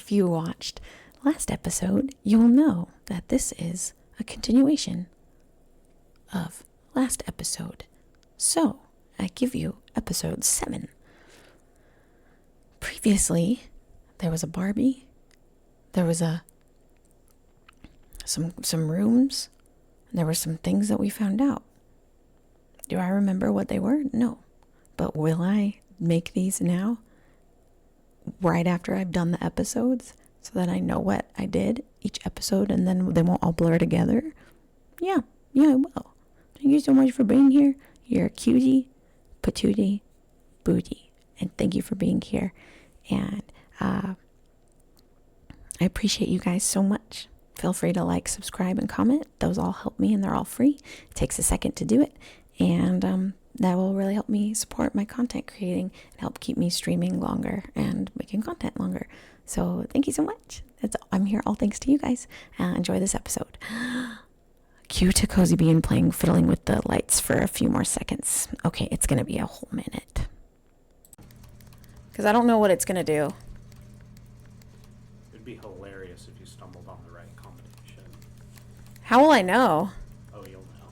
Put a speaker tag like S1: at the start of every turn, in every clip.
S1: if you watched last episode, you'll know that this is a continuation of last episode. So, I give you episode 7. Previously, there was a Barbie. There was some rooms. There were some things that we found out. Do I remember what they were? No. But will I make these now? Right after I've done the episodes? So that I know what I did each episode and then they won't all blur together? Yeah, I will. Thank you so much for being here. You're a cutie, patootie, booty. And thank you for being here. And I appreciate you guys so much. Feel free to like, subscribe, and comment. Those all help me and they're all free. It takes a second to do it. And that will really help me support my content creating and help keep me streaming longer and making content longer. So thank you so much. I'm here all thanks to you guys. Enjoy this episode. Cue to Kozy being playing fiddling with the lights for a few more seconds. Okay, it's going to be a whole minute. Because I don't know what it's going to do.
S2: It'd be hilarious if you stumbled on the right combination.
S1: How will I know?
S2: Oh, you'll know.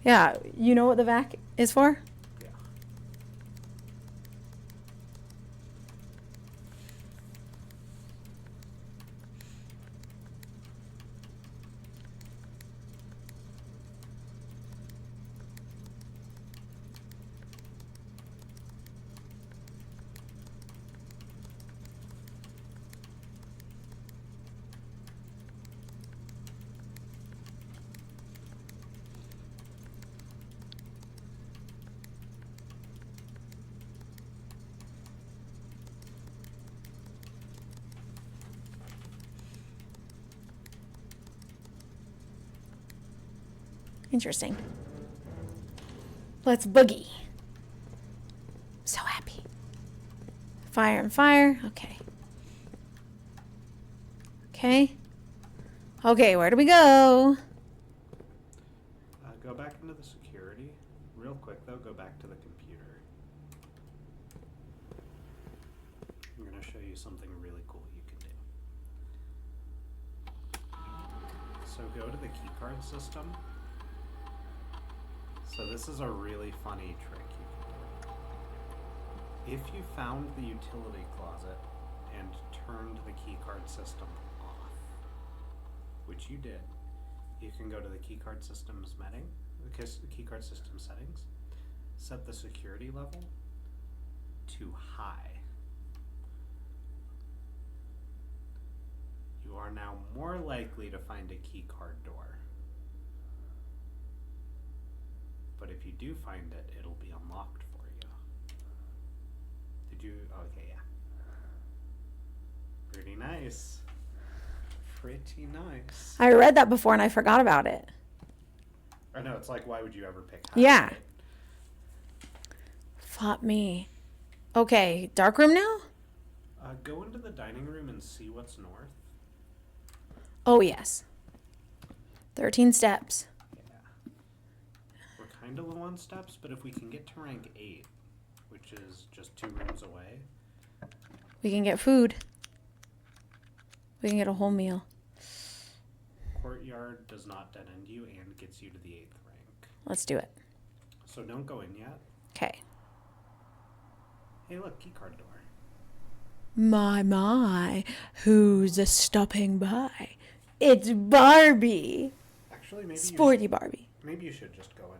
S1: Yeah, you know what the vac is for?
S2: Yeah.
S1: Interesting. Let's boogie. So happy. Fire and fire. Okay. Okay, where do we go?
S2: Go back into the security. Real quick, though, go back to the computer. I'm going to show you something really cool you can do. So go to the keycard system. So this is a really funny trick you can do. If you found the utility closet and turned the keycard system off, which you did, you can go to the keycard system settings, set the security level to high. You are now more likely to find a keycard door. But if you do find it, it'll be unlocked for you. Did you? Okay, yeah. Pretty nice. Pretty nice.
S1: I read that before and I forgot about it.
S2: I know, it's like, why would you ever pick high?
S1: Yeah. Flop me. Okay, dark room now?
S2: Go into the dining room and see what's north.
S1: Oh, yes. 13 steps.
S2: Kind of low on steps, but if we can get to rank 8, which is just 2 rooms away,
S1: we can get food. We can get a whole meal.
S2: Courtyard does not dead end you and gets you to the 8th rank.
S1: Let's do it.
S2: So don't go in yet.
S1: Okay.
S2: Hey, look, keycard door.
S1: My, who's stopping by? It's Barbie.
S2: Actually, maybe
S1: Sporty Barbie.
S2: Maybe you should just go in now.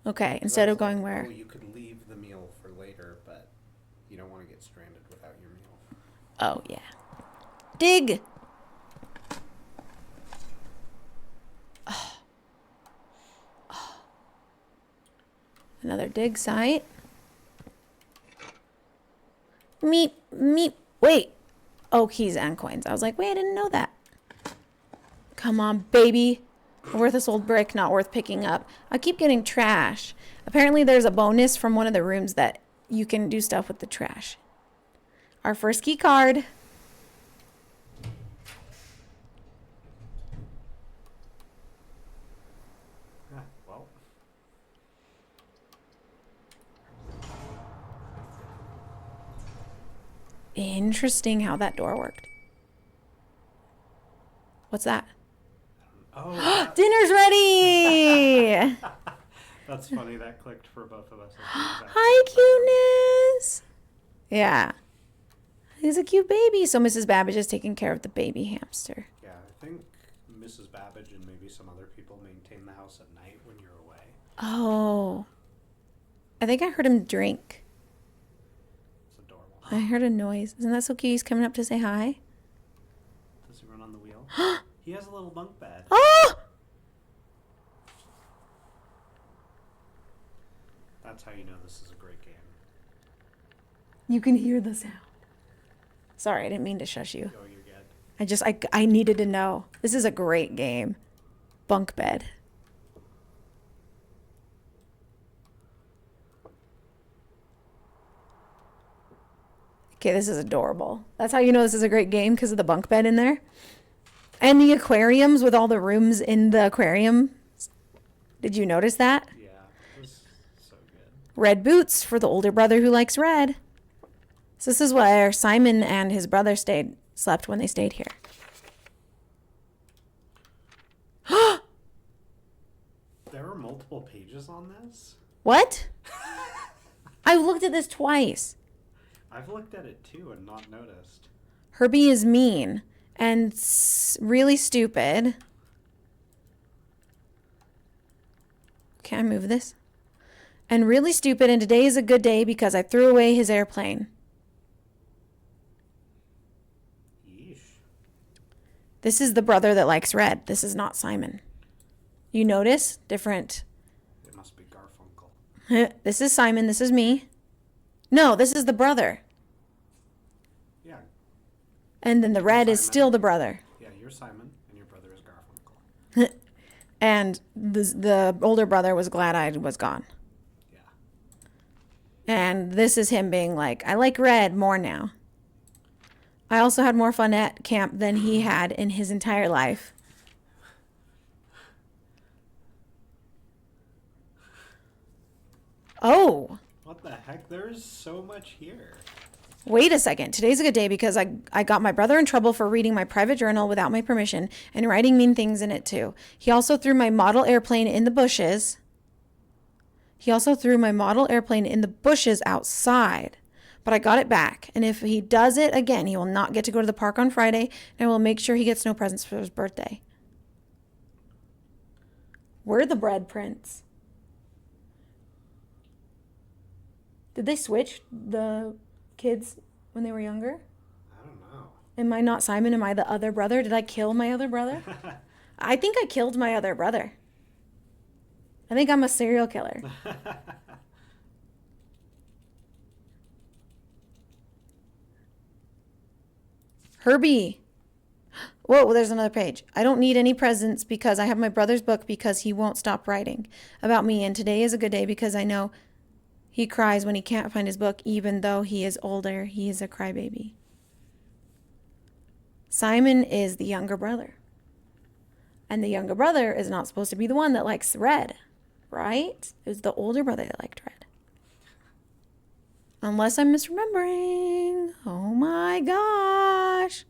S1: Okay, instead of going where?
S2: Oh, you could leave the meal for later, but you don't want to get stranded without your meal.
S1: Oh, yeah. Dig! Oh. Another dig site. Meep. Wait. Oh, keys and coins. I was like, wait, I didn't know that. Come on, baby. A worthless old brick, not worth picking up. I keep getting trash. Apparently there's a bonus from one of the rooms that you can do stuff with the trash. Our first key card.
S2: Well.
S1: Interesting how that door worked. What's that?
S2: Oh, that.
S1: Dinner's ready!
S2: That's funny. That clicked for both of us. At the exact
S1: Hi,
S2: same
S1: cuteness! Yeah. He's a cute baby. So Mrs. Babbage is taking care of the baby hamster.
S2: Yeah, I think Mrs. Babbage and maybe some other people maintain the house at night when you're away.
S1: Oh. I think I heard him drink.
S2: It's adorable.
S1: I heard a noise. Isn't that so cute? He's coming up to say hi.
S2: Does he run on the wheel? He has a little bunk bed.
S1: Oh!
S2: That's how you know this is a great game.
S1: You can hear the sound. Sorry, I didn't mean to shush you.
S2: Oh, you're good.
S1: I needed to know. This is a great game. Bunk bed. Okay, this is adorable. That's how you know this is a great game, because of the bunk bed in there. And the aquariums with all the rooms in the aquarium. Did you notice that?
S2: Yeah, it was so good.
S1: Red boots for the older brother who likes red. So this is where Simon and his brother slept when they stayed here.
S2: There are multiple pages on this?
S1: What? I looked at this twice.
S2: I've looked at it too and not noticed.
S1: Herbie is mean and really stupid. Can I move this? And really stupid, and today is a good day because I threw away his airplane.
S2: Yeesh.
S1: This is the brother that likes red. This is not Simon. You notice? Different.
S2: It must be Garfunkel.
S1: This is Simon. This is me. No, this is the brother.
S2: Yeah.
S1: And then the red is
S2: Simon.
S1: still the brother.
S2: Yeah, you're Simon and your brother is Garfunkel.
S1: And the older brother was glad I was gone.
S2: Yeah.
S1: And this is him being like, I like red more now. I also had more fun at camp than he had in his entire life. Oh,
S2: What the heck? There's so much here.
S1: wait a second. Today's a good day because I got my brother in trouble for reading my private journal without my permission and writing mean things in it too. He also threw my model airplane in the bushes. Outside. But I got it back. And if he does it again, he will not get to go to the park on Friday, and I will make sure he gets no presents for his birthday. We're the bread prince. Did they switch the kids when they were younger?
S2: I don't know.
S1: Am I not Simon? Am I the other brother? Did I kill my other brother? I think I killed my other brother. I think I'm a serial killer. Herbie. Whoa, there's another page. I don't need any presents because I have my brother's book because he won't stop writing about me. And today is a good day because I know he cries when he can't find his book, even though he is older. He is a crybaby. Simon is the younger brother. And the younger brother is not supposed to be the one that likes red, right? It was the older brother that liked red. Unless I'm misremembering. Oh my gosh.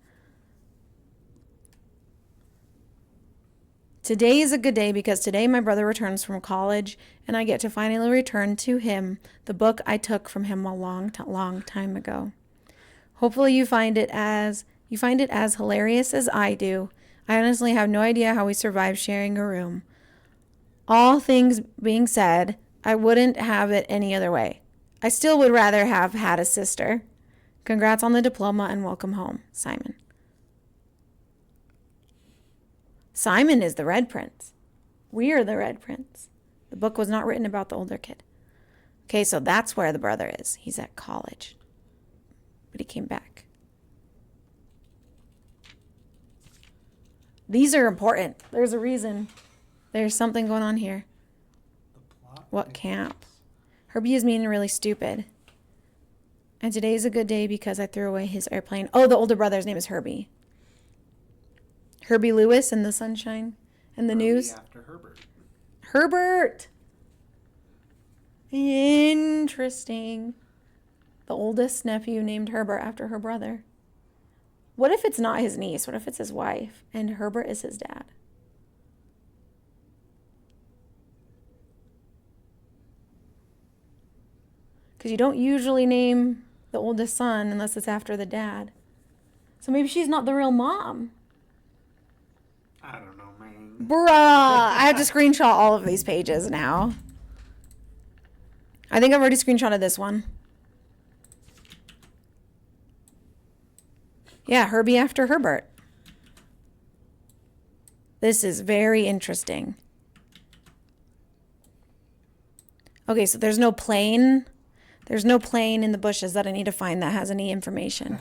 S1: Today is a good day because today my brother returns from college and I get to finally return to him the book I took from him a long time ago. Hopefully you find it as hilarious as I do. I honestly have no idea how we survived sharing a room. All things being said, I wouldn't have it any other way. I still would rather have had a sister. Congrats on the diploma and welcome home, Simon. Simon is the Red Prince. We are the Red Prince. The book was not written about the older kid. Okay, so that's where the brother is. He's at college. But he came back. These are important. There's a reason. There's something going on here.
S2: The plot
S1: What camp? Herbie is mean and really stupid. And today's a good day because I threw away his airplane. Oh, the older brother's name is Herbie. Herbie Lewis and the Sunshine and the
S2: Barbie
S1: News.
S2: after Herbert.
S1: Herbert. Interesting. The oldest nephew named Herbert after her brother. What if it's not his niece? What if it's his wife and Herbert is his dad? Because you don't usually name the oldest son unless it's after the dad. So maybe she's not the real mom.
S2: I don't know, man.
S1: Bruh! I have to screenshot all of these pages now. I think I've already screenshotted this one. Yeah, Herbie after Herbert. This is very interesting. Okay, so there's no plane. There's no plane in the bushes that I need to find that has any information.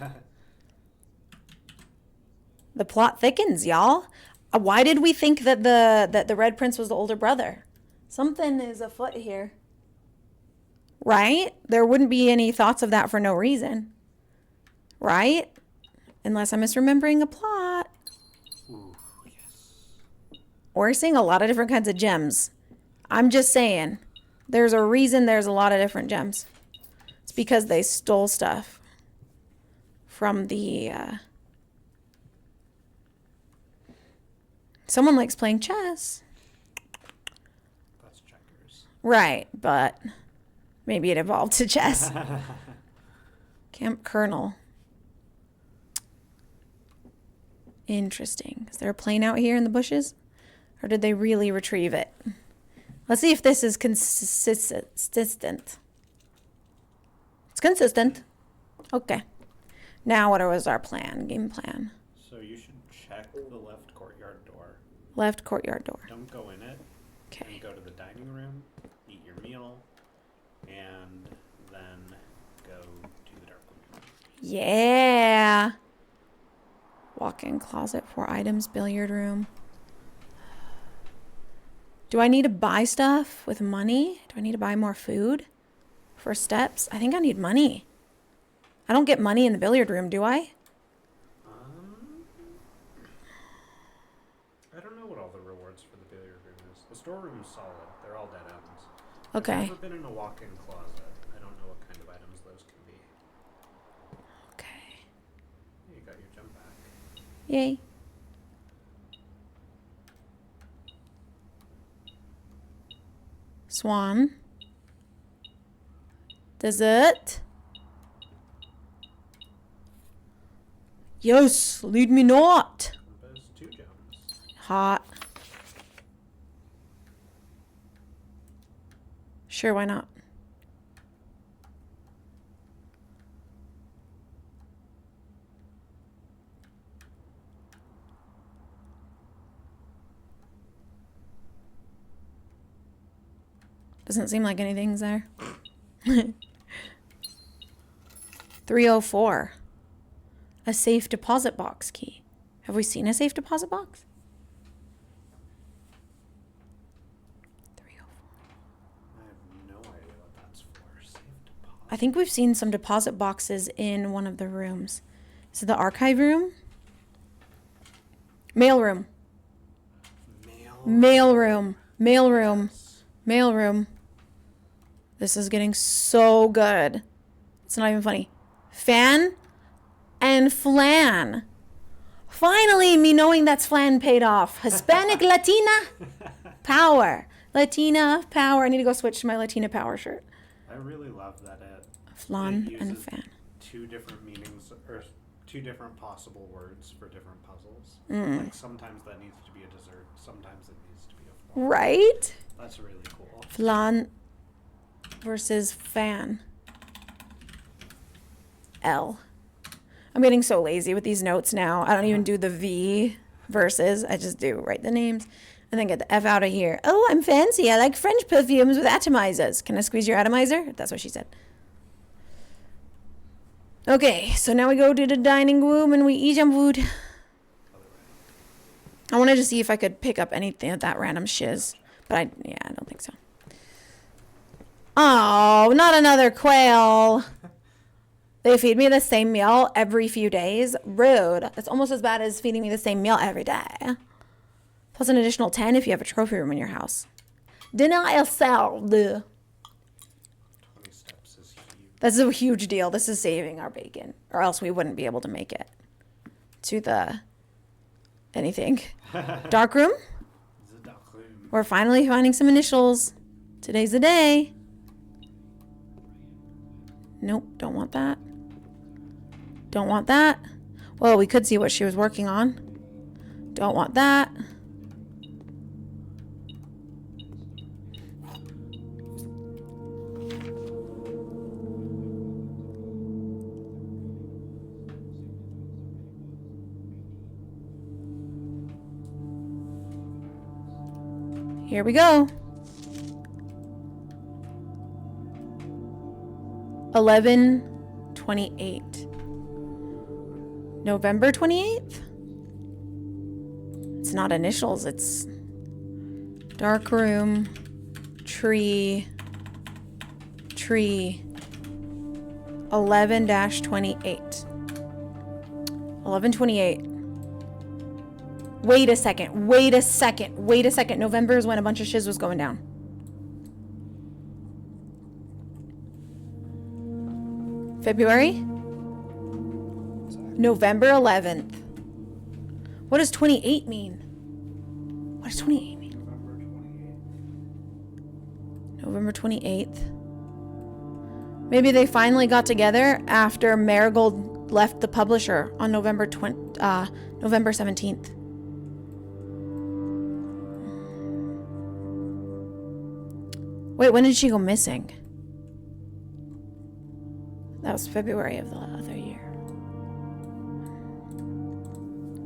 S1: The plot thickens, y'all. Why did we think that the Red Prince was the older brother? Something is afoot here. Right? There wouldn't be any thoughts of that for no reason. Right? Unless I'm misremembering a plot.
S2: Ooh, yes.
S1: We're seeing a lot of different kinds of gems. I'm just saying. There's a reason there's a lot of different gems. It's because they stole stuff from the... Someone likes playing chess.
S2: That's checkers.
S1: Right, but maybe it evolved to chess. Camp Colonel. Interesting. Is there a plane out here in the bushes? Or did they really retrieve it? Let's see if this is consistent. It's consistent. Okay. Now what was our plan? Game plan.
S2: So you should check the left courtyard door.
S1: Left courtyard door.
S2: Don't go in it.
S1: Okay.
S2: And go to the dining room, eat your meal, and then go to the dark room.
S1: Yeah. Walk-in closet, 4 items, billiard room. Do I need to buy stuff with money? Do I need to buy more food for steps? I think I need money. I don't get money in the billiard room, do I?
S2: I don't know what all the rewards for the billiard room is. The storeroom is solid. They're all dead ends.
S1: Okay.
S2: I've never been in a walk-in closet. I don't know what kind of items those can be.
S1: Okay.
S2: You got your jump back.
S1: Yay. Swan. Dessert. Yes, lead me not.
S2: There's 2 gems.
S1: Hot. Sure, why not? Doesn't seem like anything's there. 304. A safe deposit box key. Have we seen a safe deposit box? 304.
S2: I have no idea what that's for. Safe deposit.
S1: I think we've seen some deposit boxes in one of the rooms. Is it the archive room? Mail room. Mail room. Mail room. Mail room. This is getting so good. It's not even funny. Fan and flan. Finally, me knowing that's flan paid off. Hispanic Latina power. Latina power. I need to go switch to my Latina power shirt.
S2: I really love that it
S1: Flan
S2: it
S1: and
S2: uses
S1: fan.
S2: 2 different meanings or 2 different possible words for different puzzles.
S1: Mm.
S2: Like sometimes that needs to be a dessert, sometimes it needs to be a flan.
S1: Right?
S2: That's really cool.
S1: Flan versus fan. L. I'm getting so lazy with these notes now. I don't even do the V versus. I just do write the names and then get the F out of here. Oh, I'm fancy. I like French perfumes with atomizers. Can I squeeze your atomizer? That's what she said. Okay, so now we go to the dining room and we eat some food. I wanted to see if I could pick up anything of that random shiz, but I don't think so. Oh, not another quail. They feed me the same meal every few days. Rude. That's almost as bad as feeding me the same meal every day. Plus an additional 10 if you have a trophy room in your house. Dinner est served.
S2: 20 steps is huge.
S1: That's a huge deal. This is saving our bacon, or else we wouldn't be able to make it. to the anything. Dark room?
S2: The dark room.
S1: We're finally finding some initials. Today's the day. Nope, don't want that. Don't want that. Well, we could see what she was working on. Don't want that. Here we go. 11/28. November 28th? It's not initials, it's dark room, tree, 11-28. 11/28. Wait a second. November is when a bunch of shiz was going down. February? November 11th. What does 28 mean? What does 28 mean? November 28th. Maybe they finally got together after Marigold left the publisher on November 17th. Wait, when did she go missing? That was February of the other year.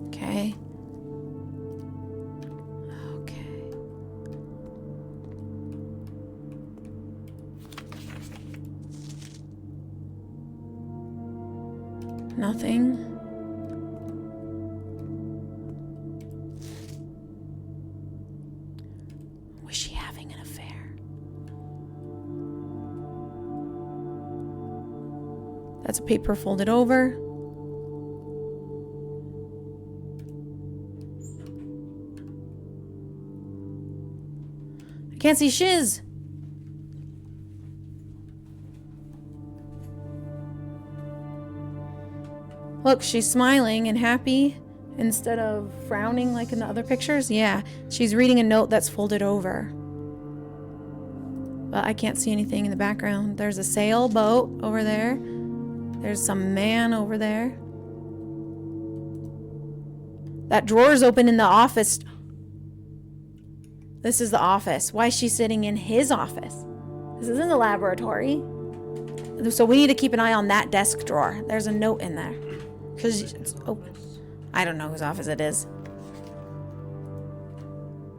S1: Okay. Okay. Nothing. Was she having an affair? That's a paper folded over. I can't see shiz. Look, she's smiling and happy instead of frowning like in the other pictures. Yeah, she's reading a note that's folded over. But I can't see anything in the background. There's a sailboat over there. There's some man over there. That drawer's open in the office. This is the office. Why is she sitting in his office? This isn't the laboratory. So we need to keep an eye on that desk drawer. There's a note in there. Because it's open. I don't know whose office it is.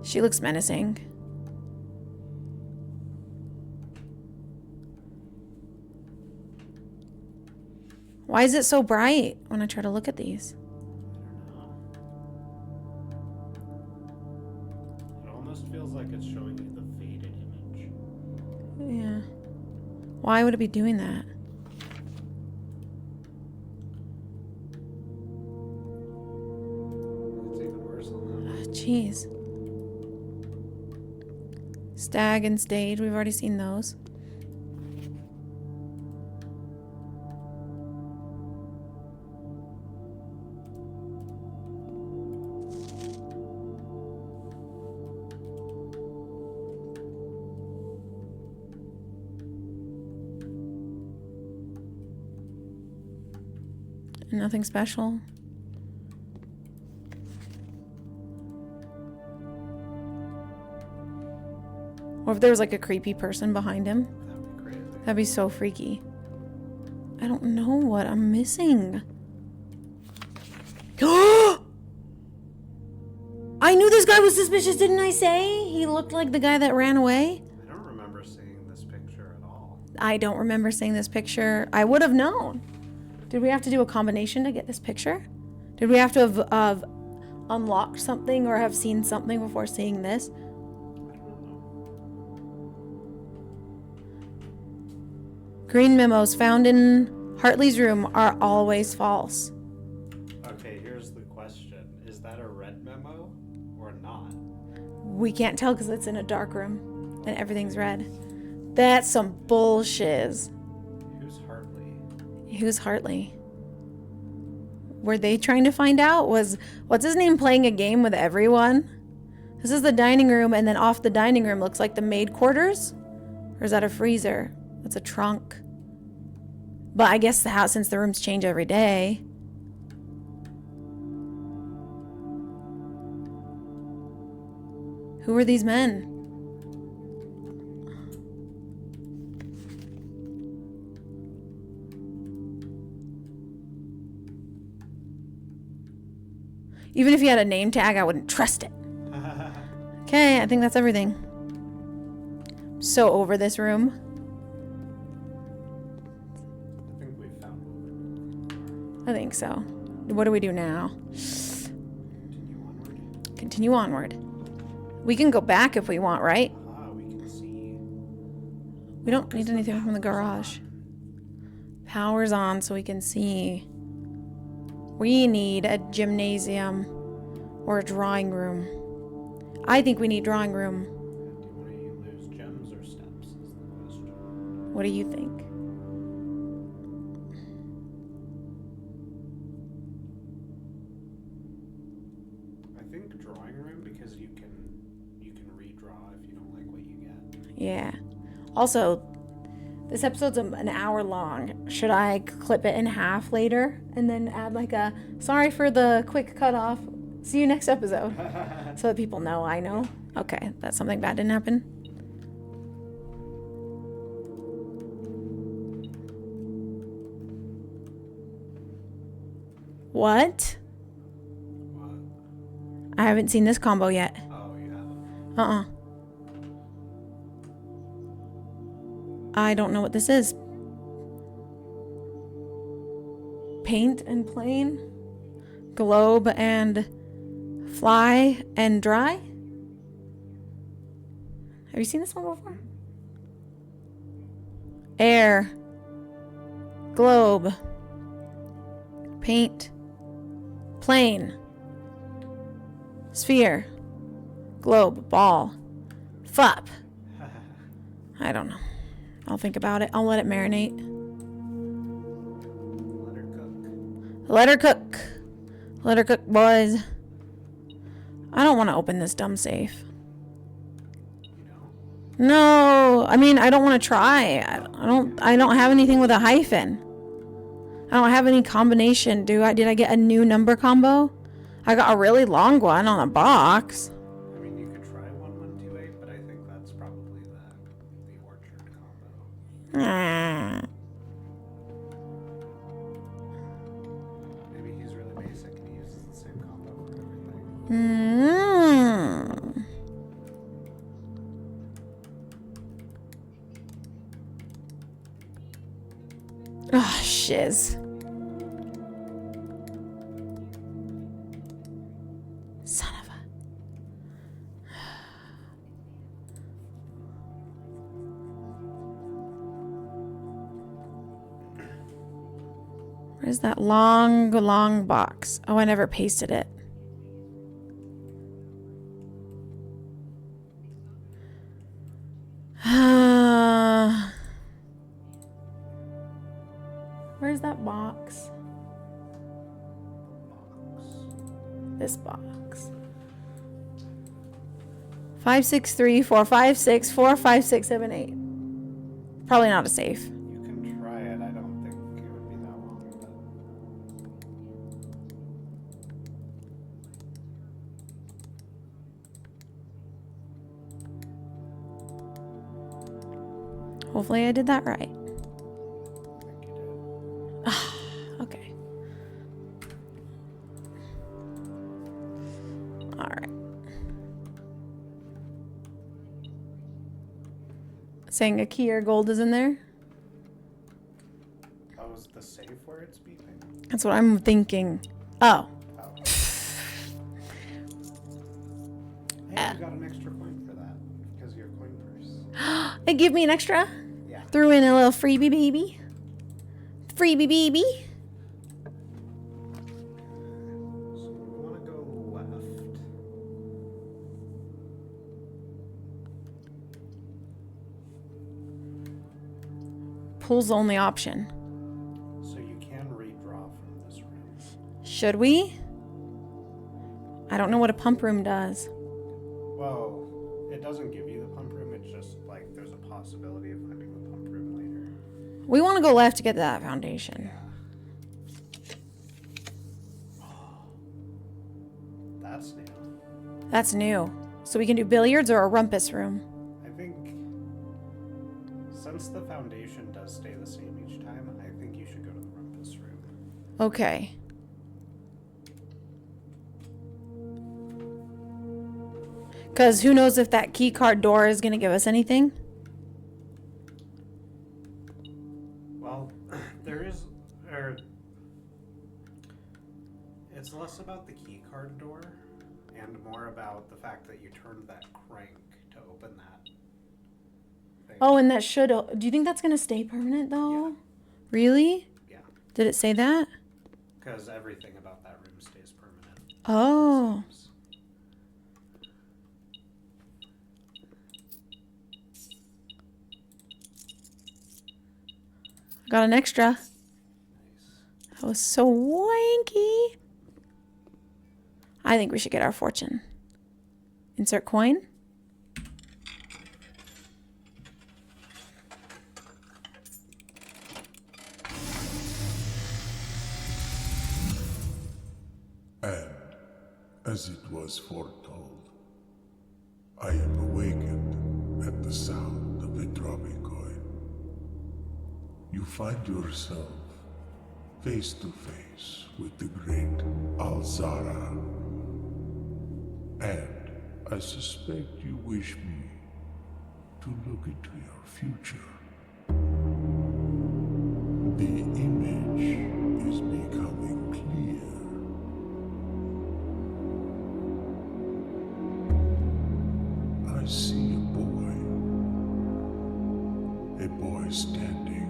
S1: She looks menacing. Why is it so bright when I try to look at these?
S2: It almost feels like it's showing you the faded image.
S1: Yeah. Why would it be doing that?
S2: It's even worse than that.
S1: Jeez. Stag and stage, we've already seen those. Nothing special. Or if there was like a creepy person behind him.
S2: That'd be crazy.
S1: That'd be so freaky. I don't know what I'm missing. I knew this guy was suspicious, didn't I say? He looked like the guy that ran away.
S2: I don't remember seeing this picture at all.
S1: I don't remember seeing this picture. I would have known. Did we have to do a combination to get this picture? Did we have to have unlocked something or have seen something before seeing this?
S2: I don't know.
S1: Green memos found in Hartley's room are always false.
S2: Okay, here's the question. Is that a red memo or not?
S1: We can't tell because it's in a dark room and everything's red. That's some bullshit.
S2: Who's Hartley?
S1: Who's Hartley? were they trying to find out? Was what's his name playing a game with everyone? This is the dining room, and then off the dining room looks like the maid quarters? Or is that a freezer? That's a trunk. But I guess the house, since the rooms change every day. Who are these men? Even if he had a name tag, I wouldn't trust it. Okay, I think that's everything. So over this room.
S2: I think we've found what we're
S1: I think so. What do we do now?
S2: Continue onward.
S1: Continue onward. We can go back if we want, right?
S2: We can see.
S1: We don't need anything from the garage. Power's on so we can see. We need a gymnasium or a drawing room. I think we need drawing room.
S2: Do you want to lose gems or steps is the question.
S1: What do you think?
S2: I think drawing room because you can redraw if you don't like what you get.
S1: Yeah. Also, this episode's an hour long. Should I clip it in half later and then add like a sorry for the quick cutoff? See you next episode. So that people know I know. Okay, that something bad didn't happen. What?
S2: What?
S1: I haven't seen this combo yet.
S2: Oh, you haven't?
S1: Uh-uh. I don't know what this is. Paint and plane, globe and fly and dry. Have you seen this one before? Air, globe, paint, plane, sphere, globe, ball, fup. I don't know. I'll think about it. I'll let it marinate.
S2: Let her cook.
S1: Let her cook. Let her cook, boys. I don't want to open this dumb safe.
S2: You know?
S1: No, I mean I don't want to try. I don't have anything with a hyphen. I don't have any combination. Did I get a new number combo? I got a really long one on a box.
S2: I mean, you could try 1128, but I think that's probably the orchard combo.
S1: Ah.
S2: Maybe he's really basic and he uses the same combo for everything.
S1: Mm. Oh, shiz. Son of a... Where's that long box? Oh, I never pasted it. Where's that box? This box. 56345645678. Probably not a safe.
S2: You can try it. I don't think it would be that long, but
S1: Hopefully I did that right.
S2: I think you did.
S1: Okay. All right. Saying a key or gold is in there?
S2: Oh, is the safe where it's beeping?
S1: That's what I'm thinking. Oh.
S2: Oh. Hey, you got an extra coin for that because of your coin purse.
S1: It give me an extra?
S2: Yeah.
S1: Threw in a little freebie baby. Freebie baby.
S2: So we want to go left.
S1: Pool's the only option.
S2: So you can redraw from this room.
S1: Should we? I don't know what a pump room does.
S2: Well, it doesn't give you the pump room. It's just like there's a possibility of finding the pump room later.
S1: We want to go left to get to that foundation.
S2: Yeah. That's new.
S1: That's new. So we can do billiards or a rumpus room.
S2: I think since the foundation does stay the same each time, I think you should go to the rumpus room.
S1: Okay. Because who knows if that key card door is going to give us anything?
S2: Well, there is, or it's less about the key card door and more about the fact that you turned that crank to open that thing.
S1: Oh, and that should... Do you think that's going to stay permanent, though?
S2: Yeah.
S1: Really?
S2: Yeah.
S1: Did it say that?
S2: Because everything about that room stays permanent.
S1: Oh. Got an extra.
S2: Nice.
S1: That was so wanky. I think we should get our fortune. Insert coin.
S3: And, as it was foretold, I am awakened at the sound of a dropping coin. You find yourself face to face with the great Alzara. And I suspect you wish me to look into your future. The image is becoming clear. I see a boy standing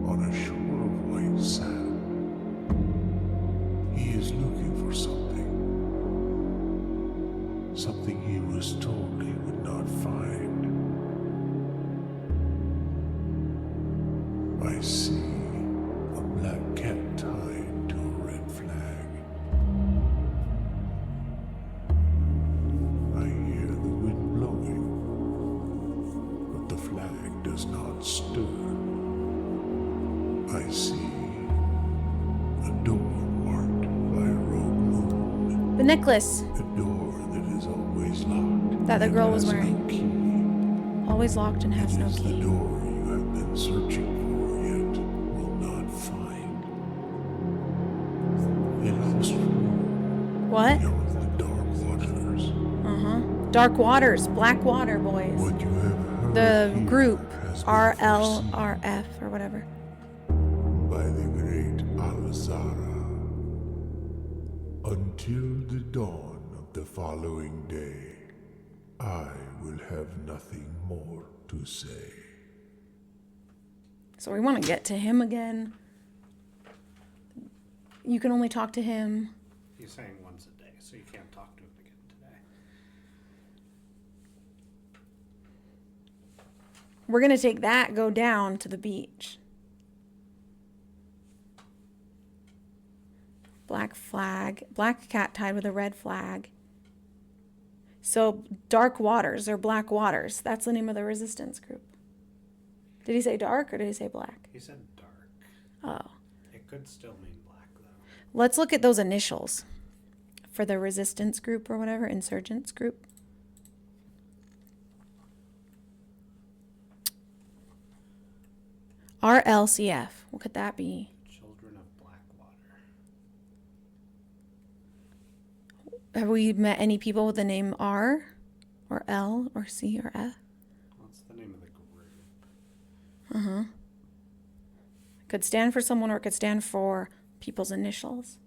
S3: on a shore of white sand. He is looking for something he was told he would not find. I see a black cat tied to a red flag. I hear the wind blowing, but the flag does not stir. I see a door marked by a rogue moon.
S1: The necklace
S3: A door that is always locked.
S1: that the
S3: and
S1: girl was
S3: has
S1: wearing.
S3: No key.
S1: Always locked and has
S3: It
S1: no
S3: is the
S1: key.
S3: door you have been searching for yet will not find. A lost room
S1: What?
S3: beyond the dark waters.
S1: Dark Waters, Black Water Boys.
S3: What you have heard
S1: The
S3: here
S1: group,
S3: has been foreseen
S1: RLRF or whatever.
S3: by the great Alzara. Until the dawn of the following day, I will have nothing more to say.
S1: So we want to get to him again. You can only talk to him.
S2: He's saying once a day, so you can't talk to him again today.
S1: We're going to take that, go down to the beach. Black flag. Black cat tied with a red flag. So Dark Waters or Black Waters. That's the name of the resistance group. Did he say dark or did he say black?
S2: He said dark.
S1: Oh.
S2: It could still mean black, though.
S1: Let's look at those initials for the resistance group or whatever, insurgents group. RLCF. What could that be?
S2: Children of Blackwater.
S1: Have we met any people with the name R or L or C or F?
S2: What's the name of the group?
S1: Could stand for someone or it could stand for people's initials.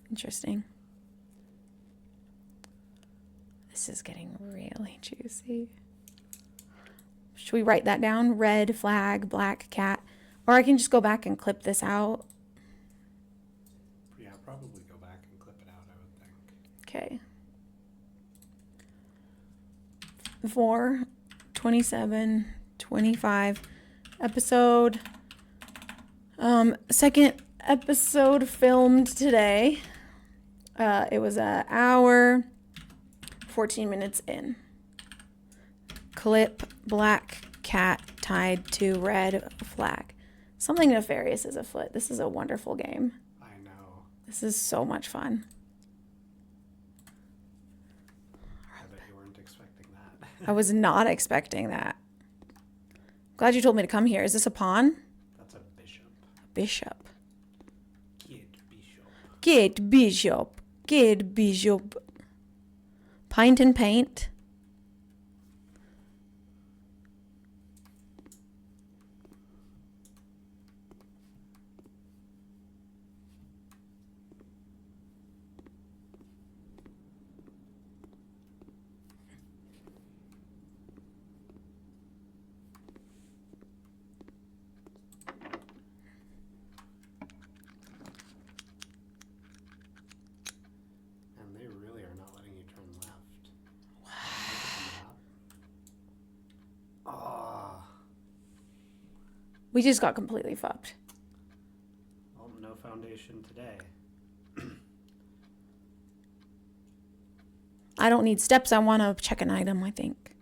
S1: Interesting. This is getting really juicy. Should we write that down? Red flag, black cat. Or I can just go back and clip this out.
S2: Yeah, probably go back and clip it out, I would think.
S1: Okay. 4, 27, 25, episode Second episode filmed today. It was an hour, 14 minutes in. Clip, black cat tied to red flag. Something nefarious is afoot. This is a wonderful game.
S2: I know.
S1: This is so much fun.
S2: I bet you weren't expecting that.
S1: I was not expecting that. Glad you told me to come here. Is this a pawn?
S2: That's a bishop.
S1: Bishop.
S2: Kid bishop.
S1: Kid bishop. Kid bishop. Pint and paint.
S2: And they really are not letting you turn left. Ah.
S1: We just got completely fucked.
S2: Well, no foundation today.
S1: I don't need steps. I want to check an item, I think.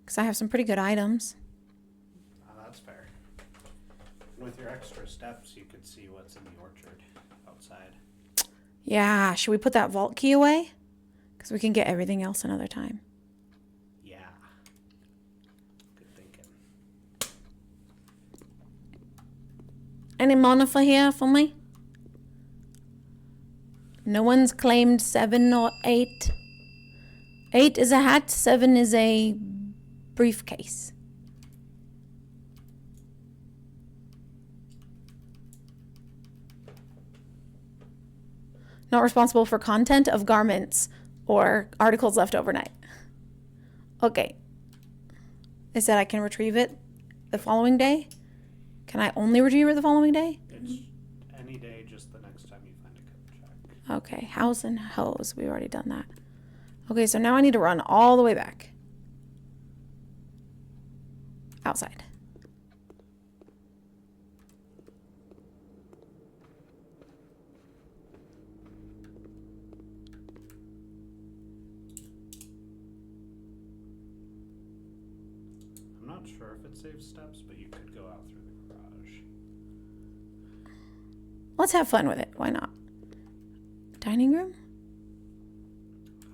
S1: Because I have some pretty good items.
S2: That's fair. With your extra steps, you could see what's in the orchard outside.
S1: Yeah, should we put that vault key away? Because we can get everything else another time.
S2: Yeah. Good thinking.
S1: Any mana for here for me? No one's claimed 7 or 8. 8 is a hat, 7 is a briefcase. Not responsible for content of garments or articles left overnight. Okay. It said I can retrieve it the following day. Can I only retrieve it the following day?
S2: It's any day, just the next time you find a code check.
S1: Okay, house and hose. We've already done that. Okay, so now I need to run all the way back. Outside.
S2: I'm not sure if it saves steps, but you could go out through the garage.
S1: Let's have fun with it. Why not? Dining room?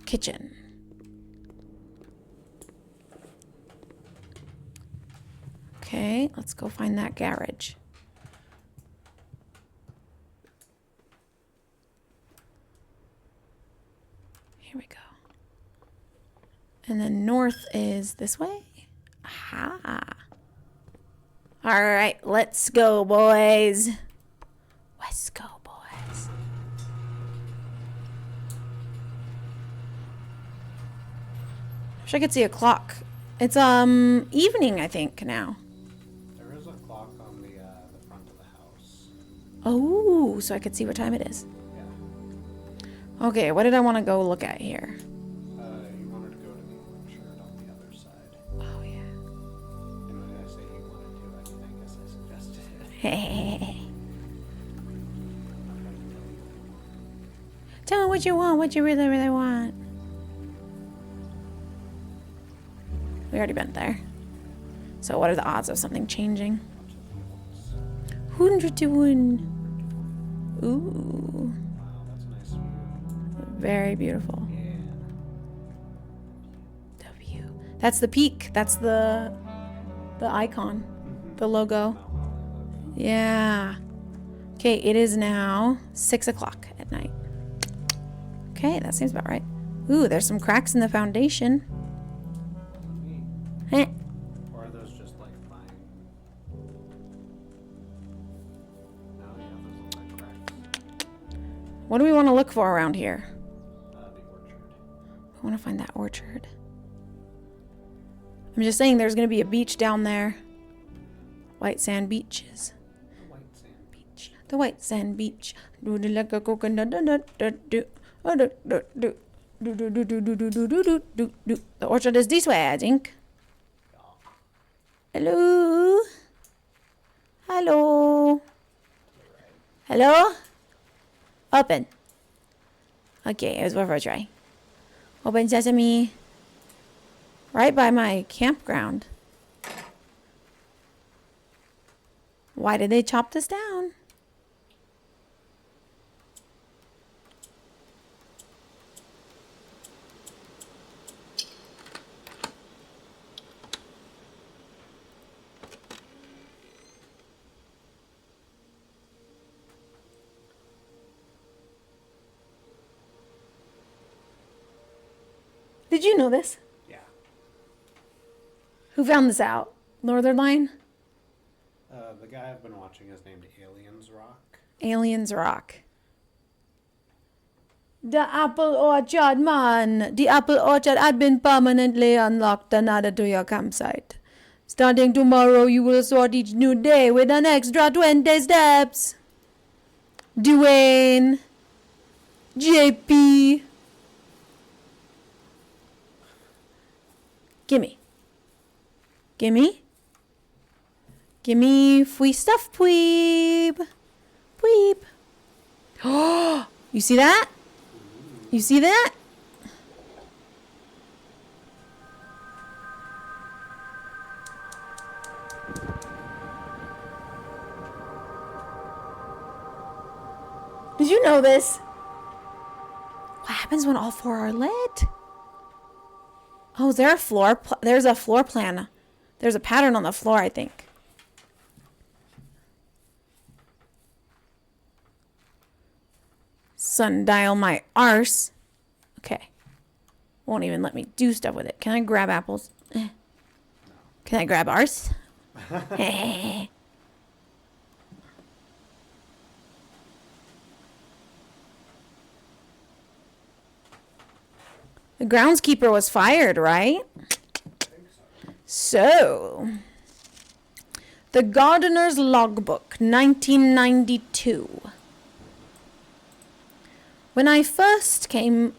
S1: Kitchen. Okay, let's go find that garage. Here we go. And then north is this way. Aha. All right, let's go, boys. Let's go, boys. Wish I could see a clock. It's evening, I think, now.
S2: There is a clock on the front of the house.
S1: Oh, so I could see what time it is.
S2: Yeah.
S1: Okay, what did I want to go look at here?
S2: You wanted to go to the orchard on the other side.
S1: Oh, yeah.
S2: And when I say you wanted to, I guess I suggested it.
S1: Hey.
S2: I'm not trying to tell you.
S1: Tell me what you want, what you really, really want. We already been there. So what are the odds of something changing? 100 to 1. Ooh.
S2: Wow, that's a nice view.
S1: Very beautiful.
S2: Yeah.
S1: The view. That's the peak. That's the icon. The logo. Yeah. Okay, it is now 6 o'clock at night. Okay, that seems about right. Ooh, there's some cracks in the foundation. Eh.
S2: Or are those just like fine? No, yeah, those look like cracks.
S1: What do we want to look for around here?
S2: The orchard.
S1: I want to find that orchard. I'm just saying there's going to be a beach down there. White sand beaches.
S2: The white sand beach.
S1: The white sand beach. Do do like a coconut. The orchard is this way, I think. Hello. Hello. Hello? Open. Okay, it was worth a try. Open sesame. Right by my campground. Why did they chop this down? Did you know this?
S2: Yeah.
S1: Who found this out? Northern Line?
S2: The guy I've been watching is named Aliens Rock.
S1: Aliens Rock. The apple orchard, man. The apple orchard had been permanently unlocked and added to your campsite. Starting tomorrow, you will sort each new day with an extra 20 steps. Dwayne. JP. Gimme. Gimme. Gimme free stuff, pweeb. Pweeb. Oh, you see that? You see that? Did you know this? What happens when all four are lit? Oh, is there a floor? There's a floor plan. There's a pattern on the floor, I think. Sundial my arse. Okay. Won't even let me do stuff with it. Can I grab apples? Can I grab arse? The groundskeeper was fired, right? So, the Gardener's Logbook, 1992. When I first came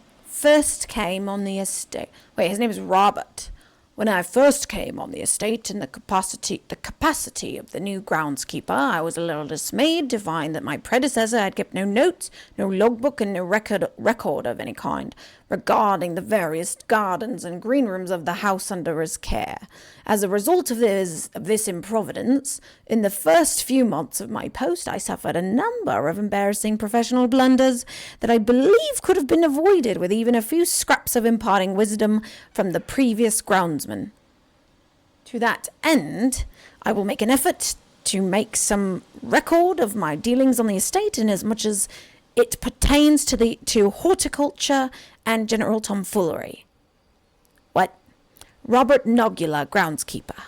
S1: on the estate. Wait, his name is Robert. When I first came on the estate in the capacity of the new groundskeeper, I was a little dismayed to find that my predecessor had kept no notes, no logbook, and no record of any kind regarding the various gardens and green rooms of the house under his care. As a result of this improvidence, in the first few months of my post, I suffered a number of embarrassing professional blunders that I believe could have been avoided with even a few scraps of imparting wisdom from the previous groundsman. To that end, I will make an effort to make some record of my dealings on the estate in as much as it pertains to horticulture and general tomfoolery. What? Robert Nogula, groundskeeper.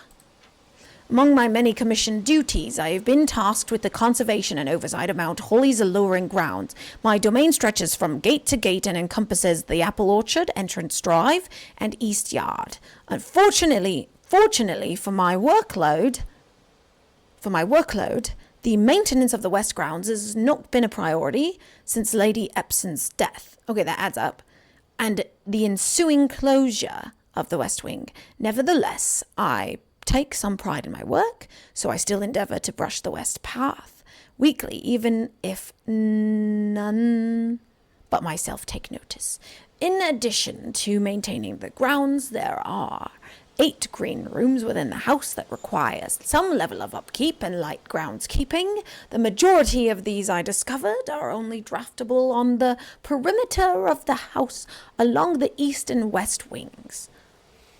S1: Among my many commissioned duties, I have been tasked with the conservation and oversight of Mount Holly's alluring grounds. My domain stretches from gate to gate and encompasses the apple orchard, entrance drive, and east yard. Fortunately for my workload, the maintenance of the west grounds has not been a priority since Lady Epson's death. Okay, that adds up. And the ensuing closure of the west wing. Nevertheless, I take some pride in my work, so I still endeavor to brush the west path weekly, even if none but myself take notice. In addition to maintaining the grounds, there are 8 green rooms within the house that requires some level of upkeep and light groundskeeping. The majority of these, I discovered, are only draftable on the perimeter of the house along the east and west wings.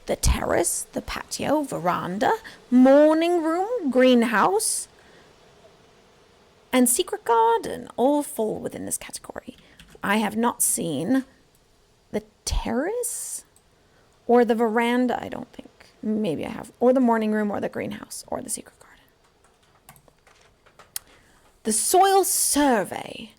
S1: The terrace, the patio, veranda, morning room, greenhouse, and secret garden all fall within this category. I have not seen the terrace or the veranda, I don't think. Maybe I have. Or the morning room or the greenhouse or the secret garden. The soil survey.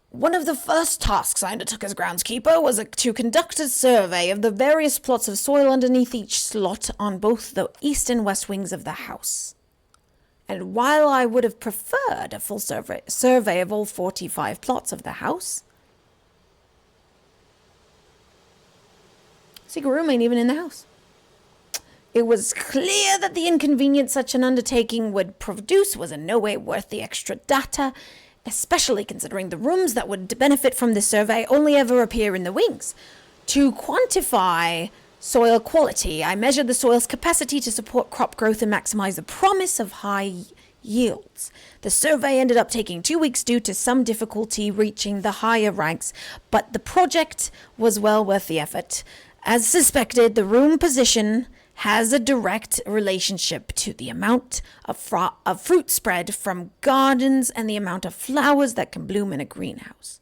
S1: One of the first tasks I undertook as groundskeeper was to conduct a survey of the various plots of soil underneath each slot on both the east and west wings of the house. And while I would have preferred a full survey of all 45 plots of the house, secret room ain't even in the house. It was clear that the inconvenience such an undertaking would produce was in no way worth the extra data, especially considering the rooms that would benefit from this survey only ever appear in the wings. To quantify soil quality, I measured the soil's capacity to support crop growth and maximize the promise of high yields. The survey ended up taking 2 weeks due to some difficulty reaching the higher ranks, but the project was well worth the effort. As suspected, the room position has a direct relationship to the amount of fruit spread from gardens and the amount of flowers that can bloom in a greenhouse.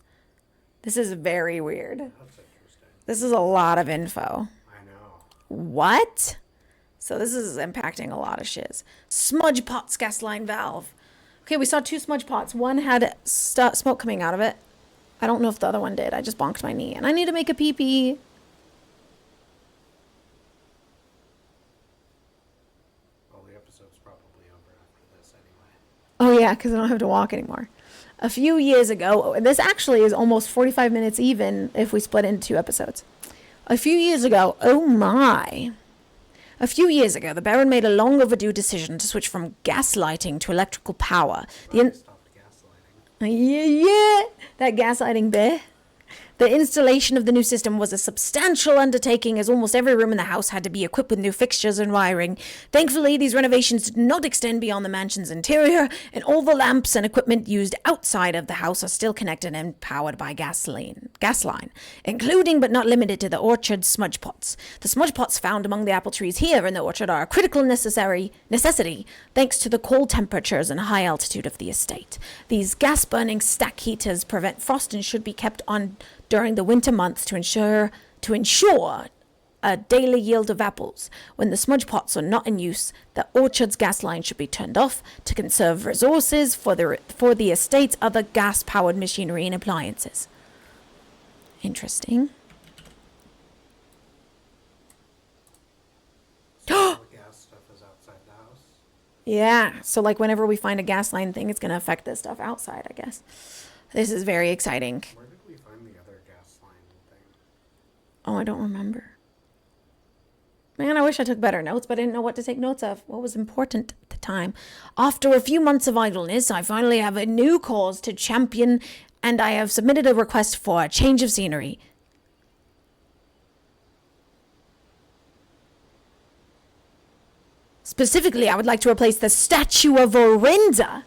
S1: This is very weird.
S2: That's interesting.
S1: This is a lot of info.
S2: I know.
S1: What? So this is impacting a lot of shiz. Smudge pot's gas line valve. Okay, we saw 2 smudge pots. One had smoke coming out of it. I don't know if the other one did. I just bonked my knee. And I need to make a pee-pee.
S2: Well, the episode's probably over after this anyway.
S1: Oh, yeah, because I don't have to walk anymore. A few years ago, this actually is almost 45 minutes even if we split into 2 episodes. A few years ago, oh my. A few years ago, the Baron made a long overdue decision to switch from gaslighting to electrical power.
S2: Stopped gaslighting.
S1: Yeah, that gaslighting bear. The installation of the new system was a substantial undertaking as almost every room in the house had to be equipped with new fixtures and wiring. Thankfully, these renovations did not extend beyond the mansion's interior, and all the lamps and equipment used outside of the house are still connected and powered by gas line, including but not limited to the orchard smudge pots. The smudge pots found among the apple trees here in the orchard are a critical necessity thanks to the cold temperatures and high altitude of the estate. These gas-burning stack heaters prevent frost and should be kept on during the winter months to ensure a daily yield of apples. When the smudge pots are not in use, the orchard's gas line should be turned off to conserve resources for the estate's other gas-powered machinery and appliances. Interesting.
S2: So all the gas stuff is outside the house.
S1: Yeah, so like whenever we find a gas line thing, it's going to affect this stuff outside, I guess. This is very exciting.
S2: Where did we find the other gas line thing?
S1: Oh, I don't remember. Man, I wish I took better notes, but I didn't know what to take notes of. What was important at the time. After a few months of idleness, I finally have a new cause to champion, and I have submitted a request for a change of scenery. Specifically, I would like to replace the statue of Orinda.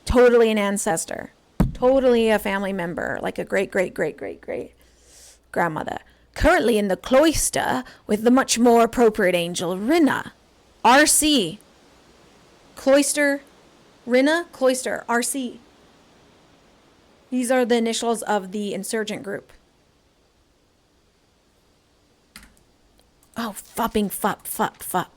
S1: Totally an ancestor. Totally a family member, like a great grandmother. Currently in the cloister with the much more appropriate angel Rinna. RC. Cloister. Rinna. Cloister. RC. These are the initials of the insurgent group. Oh, fupping fup. Fup.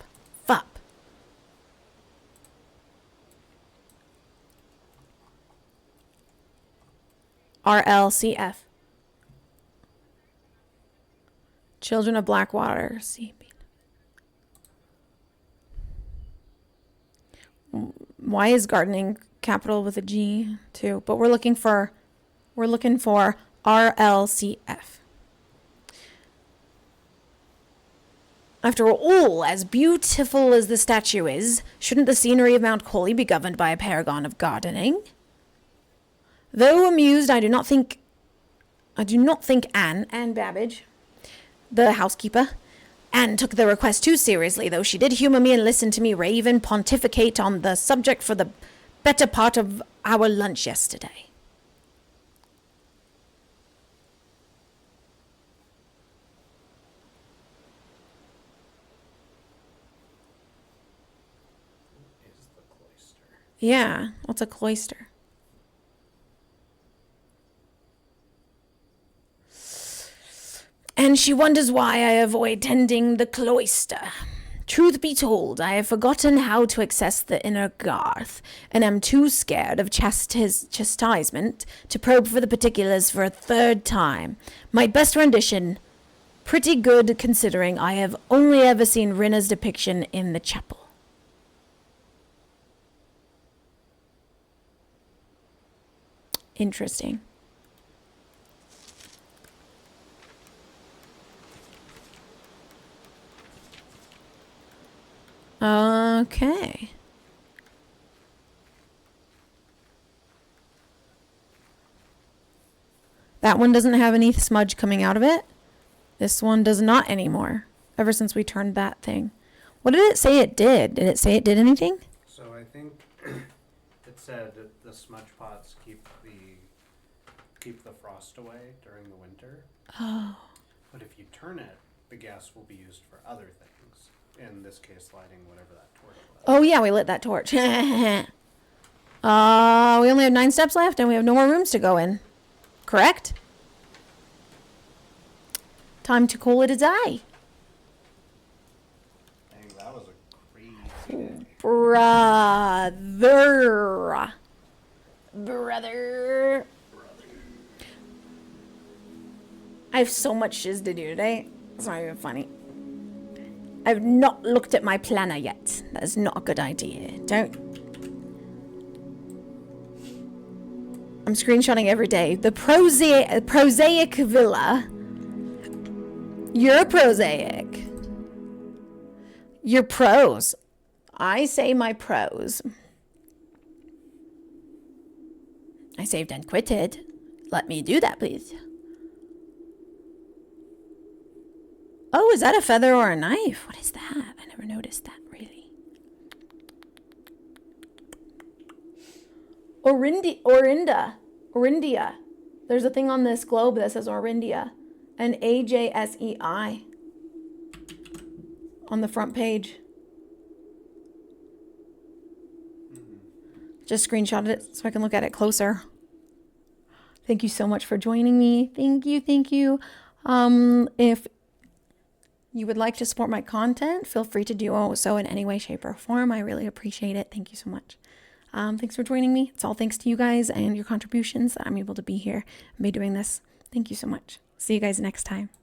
S1: RLCF. Children of Blackwater. Why is gardening capital with a G too? But we're looking for RLCF. After all, as beautiful as the statue is, shouldn't the scenery of Mount Kozy be governed by a paragon of gardening? Though amused, I do not think Anne Babbage, the housekeeper, Anne took the request too seriously, though she did humor me and listen to me rave and pontificate on the subject for the better part of our lunch yesterday.
S2: Is the cloister.
S1: Yeah, what's a cloister? And she wonders why I avoid tending the cloister. Truth be told, I have forgotten how to access the inner garth, and am too scared of chastisement to probe for the particulars for a 3rd time. My best rendition, pretty good considering I have only ever seen Rinna's depiction in the chapel. Interesting. Okay. That one doesn't have any smudge coming out of it. This one does not anymore, ever since we turned that thing. What did it say it did? Did it say it did anything?
S2: So I think it said that the smudge pots keep the frost away during the winter.
S1: Oh.
S2: But if you turn it, the gas will be used for other things. In this case, lighting whatever that torch was.
S1: Oh yeah, we lit that torch. We only have 9 steps left and we have no more rooms to go in. Correct? Time to call it a day.
S2: Dang, that was a crazy day.
S1: Brother. I have so much shiz to do today. It's not even funny. I've not looked at my planner yet. That is not a good idea. I'm screenshotting every day. The prosaic villa. You're prosaic. You're pros. I say my pros. I saved and quitted. Let me do that, please. Oh, is that a feather or a knife? What is that? I never noticed that, really. Orindia. There's a thing on this globe that says Orindia. And AJSEI. On the front page. Just screenshotted it so I can look at it closer. Thank you so much for joining me. Thank you. If you would like to support my content, feel free to do so in any way, shape, or form. I really appreciate it. Thank you so much. Thanks for joining me. It's all thanks to you guys and your contributions that I'm able to be here and be doing this. Thank you so much. See you guys next time.